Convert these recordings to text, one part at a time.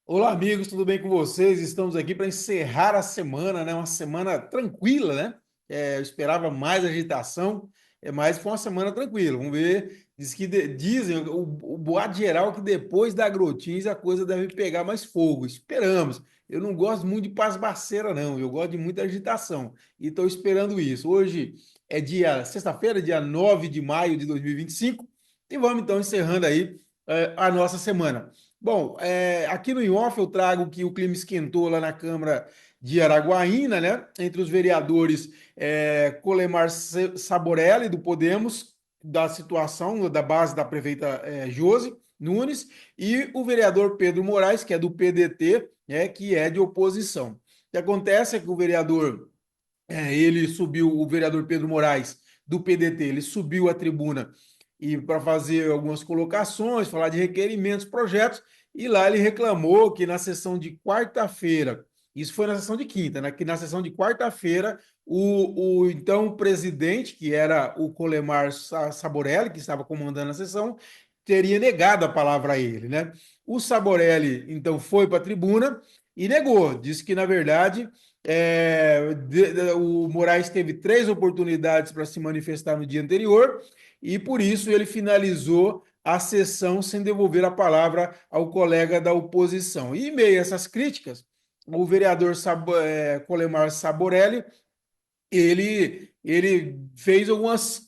Olá, amigos, tudo bem com vocês? Estamos aqui para encerrar a semana, né? Uma semana tranquila, né? Eu esperava mais agitação, mas foi uma semana tranquila. Vamos ver. Dizem o boato geral que depois da Agrotins a coisa deve pegar mais fogo. Esperamos. Eu não gosto muito de pasmaceira, não. Eu gosto de muita agitação. E estou esperando isso. Hoje é dia, sexta-feira, dia 9 de maio de 2025. E vamos então encerrando aí a nossa semana. Bom, aqui no IOF eu trago que o clima esquentou lá na Câmara de Araguaína, né? Entre os vereadores Colemar Saborelli, do Podemos, da situação da base da prefeita Josi Nunes, e o vereador Pedro Moraes, que é do PDT, que é de oposição. O que acontece é que o vereador, ele subiu, o vereador Pedro Moraes, do PDT, ele subiu à tribuna e para fazer algumas colocações, falar de requerimentos, projetos, e lá ele reclamou que na sessão de quarta-feira, isso foi na sessão de quinta, né? Que na sessão de quarta-feira, o então presidente, que era o Colemar Saborelli, que estava comandando a sessão, teria negado a palavra a ele, né? O Saborelli, então, foi para a tribuna e negou, disse que, na verdade, o Moraes teve três oportunidades para se manifestar no dia anterior e por isso ele finalizou a sessão sem devolver a palavra ao colega da oposição. E em meio a essas críticas, o vereador Colemar Saborelli ele fez alguns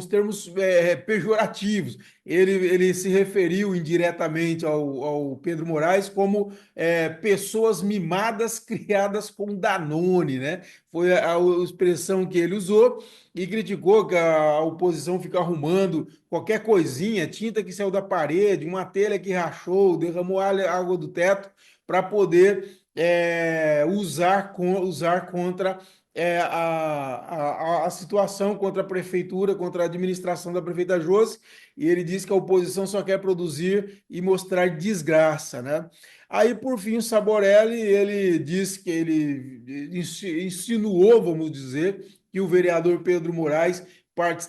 termos pejorativos. Ele se referiu indiretamente ao Pedro Moraes como pessoas mimadas criadas com Danone, né? Foi a expressão que ele usou e criticou que a oposição fica arrumando qualquer coisinha, tinta que saiu da parede, uma telha que rachou, derramou água do teto para poder usar contra a situação, contra a prefeitura, contra a administração da prefeita Josi, e ele disse que a oposição só quer produzir e mostrar desgraça, né? Aí, por fim, o Saborelli, ele disse que ele insinuou, vamos dizer, que o vereador Pedro Moraes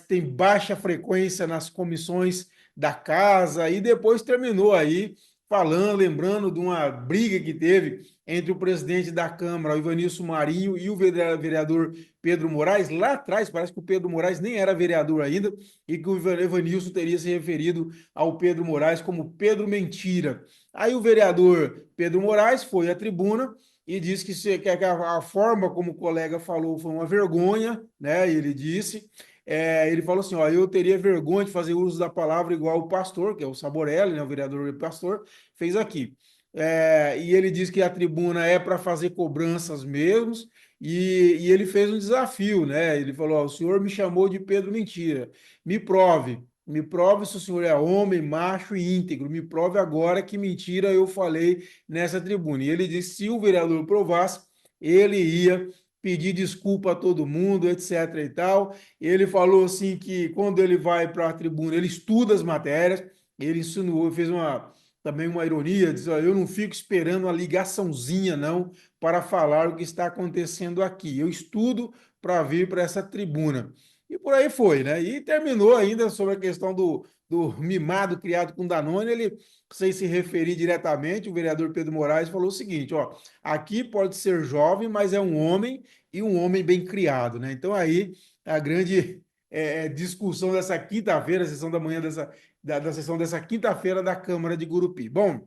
tem baixa frequência nas comissões da casa, e depois terminou aí falando, lembrando de uma briga que teve entre o presidente da Câmara, o Ivanilson Marinho, e o vereador Pedro Moraes. Lá atrás, parece que o Pedro Moraes nem era vereador ainda, e que o Ivanilson teria se referido ao Pedro Moraes como Pedro Mentira. Aí o vereador Pedro Moraes foi à tribuna e disse que a forma como o colega falou foi uma vergonha, né? Ele disse. Ele falou assim: ó, eu teria vergonha de fazer uso da palavra igual o pastor, que é o Saborelli, né, o vereador pastor, fez aqui. E ele diz que a tribuna é para fazer cobranças mesmo, e ele fez um desafio, né? Ele falou: ó, o senhor me chamou de Pedro Mentira, me prove se o senhor é homem, macho e íntegro, me prove agora que mentira eu falei nessa tribuna. E ele disse: se o vereador provasse, ele ia pedir desculpa a todo mundo, etc. e tal. Ele falou assim que quando ele vai para a tribuna, ele estuda as matérias, ele insinuou, fez também uma ironia, diz, ó, eu não fico esperando uma ligaçãozinha, não, para falar o que está acontecendo aqui. Eu estudo para vir para essa tribuna. E por aí foi, né? E terminou ainda sobre a questão do mimado criado com Danone, ele, sem se referir diretamente, o vereador Pedro Moraes falou o seguinte, ó, aqui pode ser jovem, mas é um homem e um homem bem criado, né? Então aí a grande discussão dessa quinta-feira, sessão da manhã da sessão dessa quinta-feira da Câmara de Gurupi. Bom,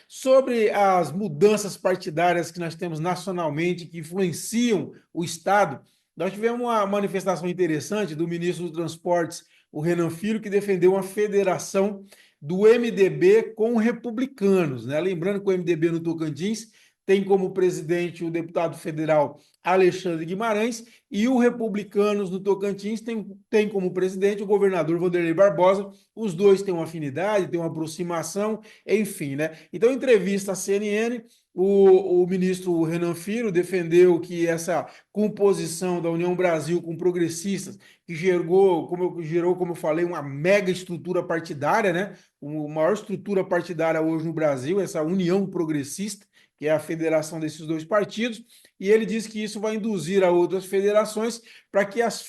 sobre as mudanças partidárias que nós temos nacionalmente que influenciam o Estado, nós tivemos uma manifestação interessante do ministro dos Transportes, o Renan Filho, que defendeu uma federação do MDB com republicanos, né? Lembrando que o MDB no Tocantins tem como presidente o deputado federal Alexandre Guimarães e o Republicanos no Tocantins tem como presidente o governador Vanderlei Barbosa. Os dois têm uma afinidade, têm uma aproximação, enfim, né? Então, em entrevista à CNN, o ministro Renan Filho defendeu que essa composição da União Brasil com progressistas, que gerou, como eu falei, uma mega estrutura partidária, né? A maior estrutura partidária hoje no Brasil, essa União Progressista, que é a federação desses dois partidos, e ele diz que isso vai induzir a outras federações para que as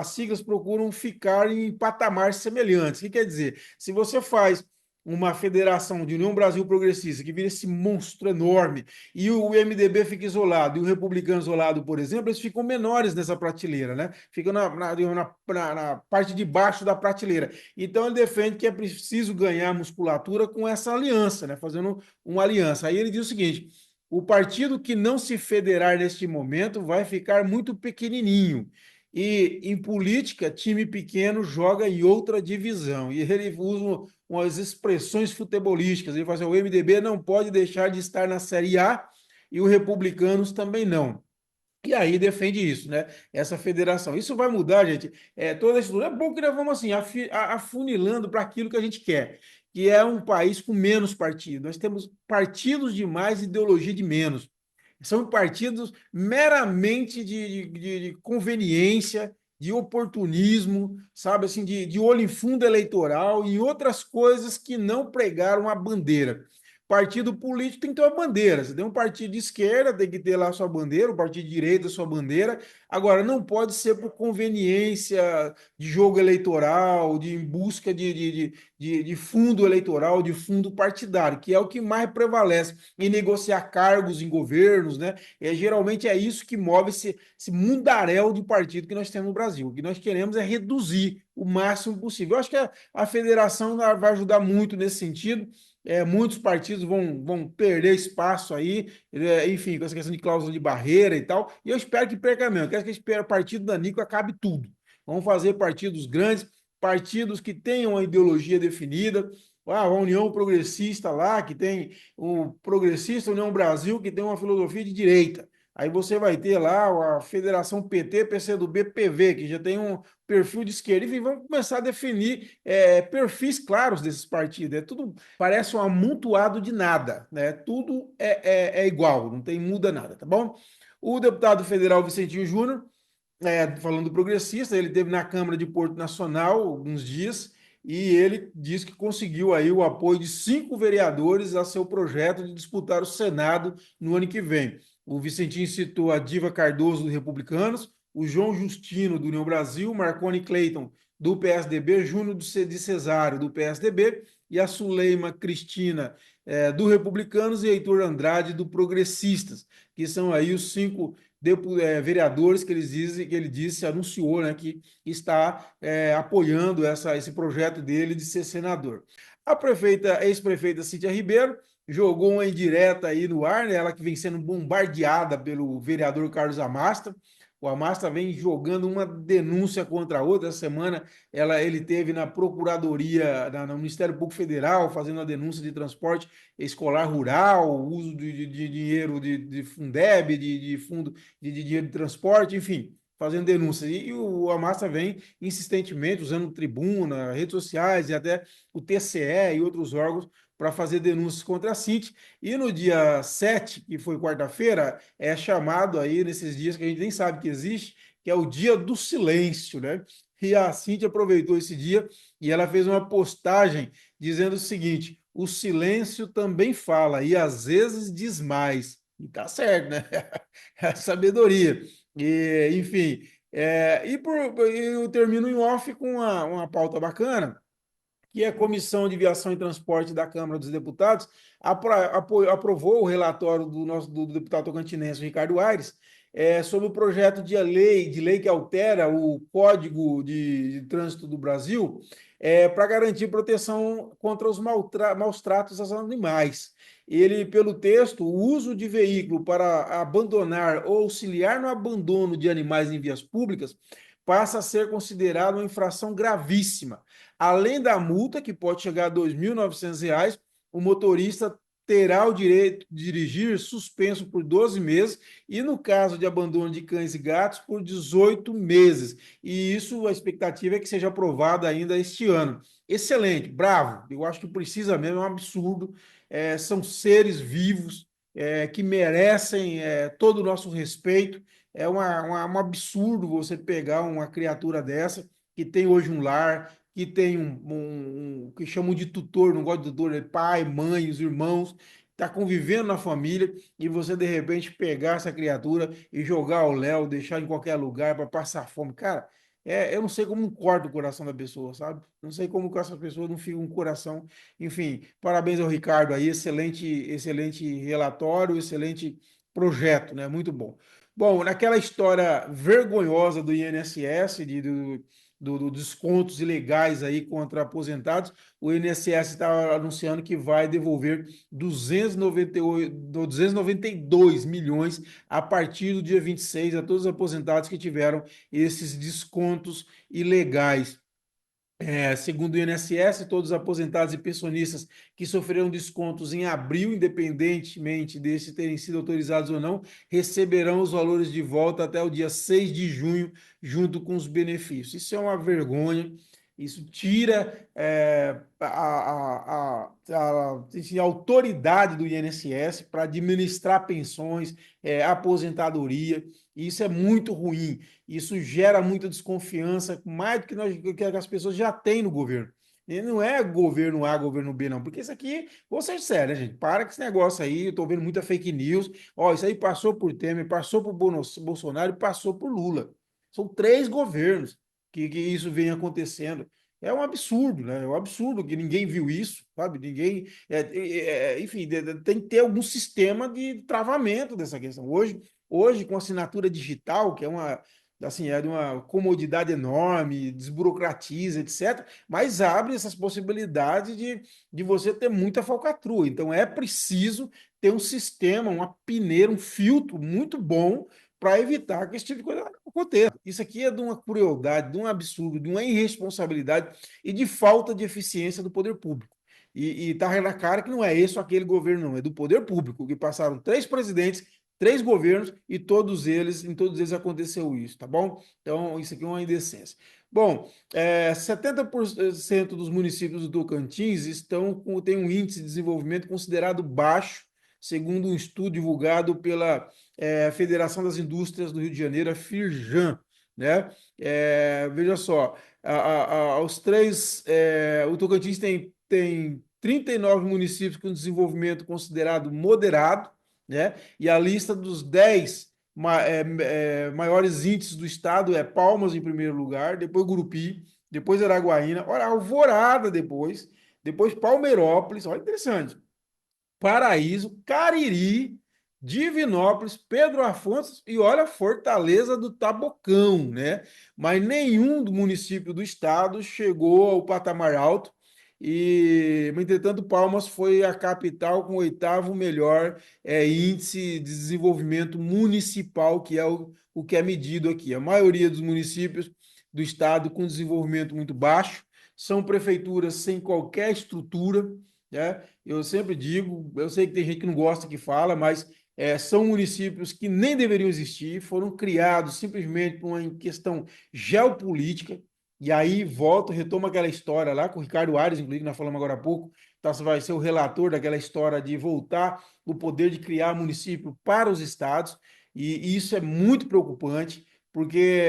siglas procuram ficar em patamares semelhantes. O que quer dizer? Se você faz uma federação de União Brasil Progressista, que vira esse monstro enorme, e o MDB fica isolado, e o republicano isolado, por exemplo, eles ficam menores nessa prateleira, né? Ficam na parte de baixo da prateleira. Então ele defende que é preciso ganhar musculatura com essa aliança, né? Fazendo uma aliança. Aí ele diz o seguinte: o partido que não se federar neste momento vai ficar muito pequenininho. E em política, time pequeno joga em outra divisão. E ele usa umas expressões futebolísticas. Ele fala assim: o MDB não pode deixar de estar na Série A e os republicanos também não. E aí defende isso, né? Essa federação. Isso vai mudar, gente. Toda a estrutura. É bom que nós vamos assim, afunilando para aquilo que a gente quer, que é um país com menos partidos. Nós temos partidos de mais, ideologia de menos. São partidos meramente de conveniência, de oportunismo, sabe, assim, de olho em fundo eleitoral e outras coisas que não pregaram a bandeira. Partido político tem que ter uma bandeira. Você tem um partido de esquerda, tem que ter lá a sua bandeira, o partido de direita, a sua bandeira. Agora, não pode ser por conveniência de jogo eleitoral, de em busca de fundo eleitoral, de fundo partidário, que é o que mais prevalece em negociar cargos em governos, né? Geralmente é isso que move esse mundaréu de partido que nós temos no Brasil. O que nós queremos é reduzir o máximo possível. Eu acho que a federação vai ajudar muito nesse sentido. Muitos partidos vão perder espaço aí, enfim, com essa questão de cláusula de barreira e tal, e eu espero que perca mesmo. Eu quero que esse partido da Nico acabe tudo. Vamos fazer partidos grandes, partidos que tenham uma ideologia definida. A União Progressista lá, que tem o Progressista União Brasil, que tem uma filosofia de direita. Aí você vai ter lá a Federação PT, PCdoB, PV, que já tem um perfil de esquerda. Enfim, vamos começar a definir perfis claros desses partidos. Tudo parece um amontoado de nada, né? Tudo é igual, não tem muda nada, tá bom? O deputado federal Vicentinho Júnior, falando do progressista, ele teve na Câmara de Porto Nacional alguns dias e ele disse que conseguiu aí o apoio de 5 vereadores a seu projeto de disputar o Senado no ano que vem. O Vicentinho citou a Diva Cardoso, do Republicanos, o João Justino, do União Brasil, Marconi Clayton, do PSDB, Júnior de Cesário, do PSDB, e a Suleima Cristina, do Republicanos, e Heitor Andrade, do Progressistas, que são aí os 5 vereadores que ele disse, anunciou, né, que está apoiando esse projeto dele de ser senador. A ex-prefeita Cíntia Ribeiro jogou uma indireta aí no ar, né, ela que vem sendo bombardeada pelo vereador Carlos Amasta. O Amasta vem jogando uma denúncia contra a outra. Essa semana ele teve na Procuradoria, no Ministério Público Federal, fazendo a denúncia de transporte escolar rural, uso de dinheiro de Fundeb, de fundo de dinheiro de transporte, enfim, fazendo denúncias. E o Amassa vem insistentemente usando tribuna, redes sociais e até o TCE e outros órgãos para fazer denúncias contra a Cinti. E no dia 7, que foi quarta-feira, é chamado aí, nesses dias que a gente nem sabe que existe, que é o dia do silêncio, né? E a Cinti aproveitou esse dia e ela fez uma postagem dizendo o seguinte: o silêncio também fala e às vezes diz mais. E tá certo, né? É sabedoria. Enfim, eu termino em off com uma pauta bacana, que é a Comissão de Viação e Transporte da Câmara dos Deputados aprovou o relatório do deputado tocantinense Ricardo Aires sobre o projeto de lei que altera o Código de Trânsito do Brasil para garantir proteção contra os maus tratos aos animais. Ele, pelo texto, o uso de veículo para abandonar ou auxiliar no abandono de animais em vias públicas passa a ser considerado uma infração gravíssima. Além da multa, que pode chegar a R$ 2.900, o motorista terá o direito de dirigir suspenso por 12 meses e, no caso de abandono de cães e gatos, por 18 meses. E isso, a expectativa é que seja aprovado ainda este ano. Excelente, bravo. Eu acho que precisa mesmo, é um absurdo. São seres vivos que merecem todo o nosso respeito. É um absurdo você pegar uma criatura dessa, que tem hoje um lar, que tem que chamam de tutor, não gosto de tutor, é pai, mãe, os irmãos, está convivendo na família, e você de repente pegar essa criatura e jogar ao léu, deixar em qualquer lugar para passar fome. Cara, eu não sei como não corta o coração da pessoa, sabe? Não sei como que essa pessoa não fica um coração. Enfim, parabéns ao Ricardo aí, excelente relatório, excelente projeto, né? Muito bom. Bom, naquela história vergonhosa do INSS, dos descontos ilegais aí contra aposentados, o INSS está anunciando que vai devolver 292 milhões a partir do dia 26 a todos os aposentados que tiveram esses descontos ilegais. Segundo o INSS, todos os aposentados e pensionistas que sofreram descontos em abril, independentemente de se terem sido autorizados ou não, receberão os valores de volta até o dia 6 de junho, junto com os benefícios. Isso é uma vergonha. Isso tira enfim, a autoridade do INSS para administrar pensões, aposentadoria. E isso é muito ruim. Isso gera muita desconfiança, mais do que as pessoas já têm no governo. E não é governo A, governo B, não. Porque isso aqui, vou ser sério, né, gente? Para com esse negócio aí. Eu tô vendo muita fake news. Ó, isso aí passou por Temer, passou por Bolsonaro e passou por Lula. São 3 governos que isso vem acontecendo. É um absurdo, né? É um absurdo que ninguém viu isso, sabe? Ninguém. Enfim, tem que ter algum sistema de travamento dessa questão. Hoje, com assinatura digital, que é uma, assim, é de uma comodidade enorme, desburocratiza, etc., mas abre essas possibilidades de você ter muita falcatrua. Então, é preciso ter um sistema, uma peneira, um filtro muito bom para evitar que esse tipo de coisa aconteça. Isso aqui é de uma crueldade, de um absurdo, de uma irresponsabilidade e de falta de eficiência do poder público. E tá na cara que não é esse ou aquele governo, não, é do poder público, que passaram 3 presidentes, 3 governos e em todos eles aconteceu isso, tá bom? Então, isso aqui é uma indecência. Bom, 70% dos municípios do Tocantins têm um índice de desenvolvimento considerado baixo, segundo um estudo divulgado pela Federação das Indústrias do Rio de Janeiro, a Firjan, né? Veja só, o Tocantins tem 39 municípios com desenvolvimento considerado moderado, né? E a lista dos 10 maiores índices do estado é Palmas em primeiro lugar, depois Gurupi, depois Araguaína, olha, Alvorada depois Palmeirópolis, olha interessante. Paraíso, Cariri, Divinópolis, Pedro Afonso e olha, Fortaleza do Tabocão, né? Mas nenhum do município do estado chegou ao patamar alto e, entretanto, Palmas foi a capital com o oitavo melhor índice de desenvolvimento municipal, que é o que é medido aqui. A maioria dos municípios do estado com desenvolvimento muito baixo são prefeituras sem qualquer estrutura, né? Eu sempre digo, eu sei que tem gente que não gosta que fala, mas são municípios que nem deveriam existir, foram criados simplesmente por uma questão geopolítica, e aí volto, retomo aquela história lá com o Ricardo Aires, inclusive, nós falamos agora há pouco, então você vai ser o relator daquela história de voltar o poder de criar município para os estados, e isso é muito preocupante, porque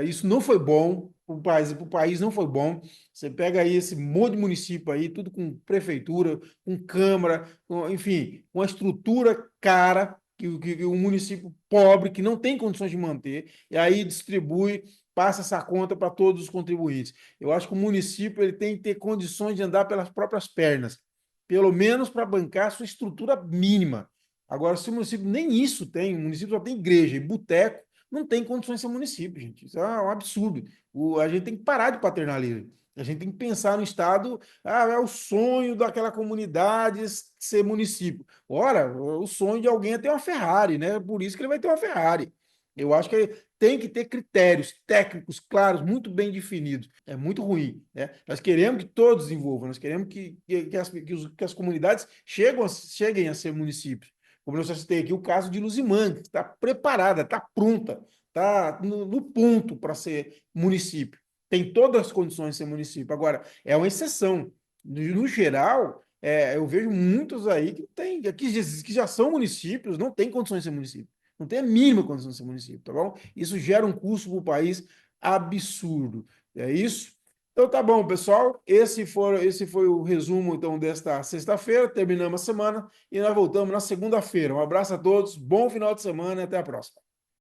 isso não foi bom, para o país não foi bom. Você pega aí esse monte de município aí, tudo com prefeitura, com câmara, enfim, uma estrutura cara que um município pobre que não tem condições de manter, e aí distribui, passa essa conta para todos os contribuintes. Eu acho que o município ele tem que ter condições de andar pelas próprias pernas, pelo menos para bancar a sua estrutura mínima. Agora, se o município nem isso tem, o município só tem igreja e boteco, não tem condições de ser município, gente. Isso é um absurdo. A gente tem que parar de paternalismo. A gente tem que pensar no Estado, é o sonho daquela comunidade ser município. Ora, o sonho de alguém é ter uma Ferrari, né? Por isso que ele vai ter uma Ferrari. Eu acho que tem que ter critérios técnicos claros, muito bem definidos. É muito ruim, né? Nós queremos que todos desenvolvam, nós queremos que as comunidades cheguem a ser municípios. Como eu já citei aqui, o caso de Luzimã, que está preparada, está pronta, está no ponto para ser município. Tem todas as condições de ser município. Agora, é uma exceção. No geral, eu vejo muitos aí que já são municípios, não têm condições de ser município. Não tem a mínima condição de ser município, tá bom? Isso gera um custo para o país absurdo. É isso? Então tá bom, pessoal. Esse foi o resumo então desta sexta-feira. Terminamos a semana e nós voltamos na segunda-feira. Um abraço a todos, bom final de semana e até a próxima.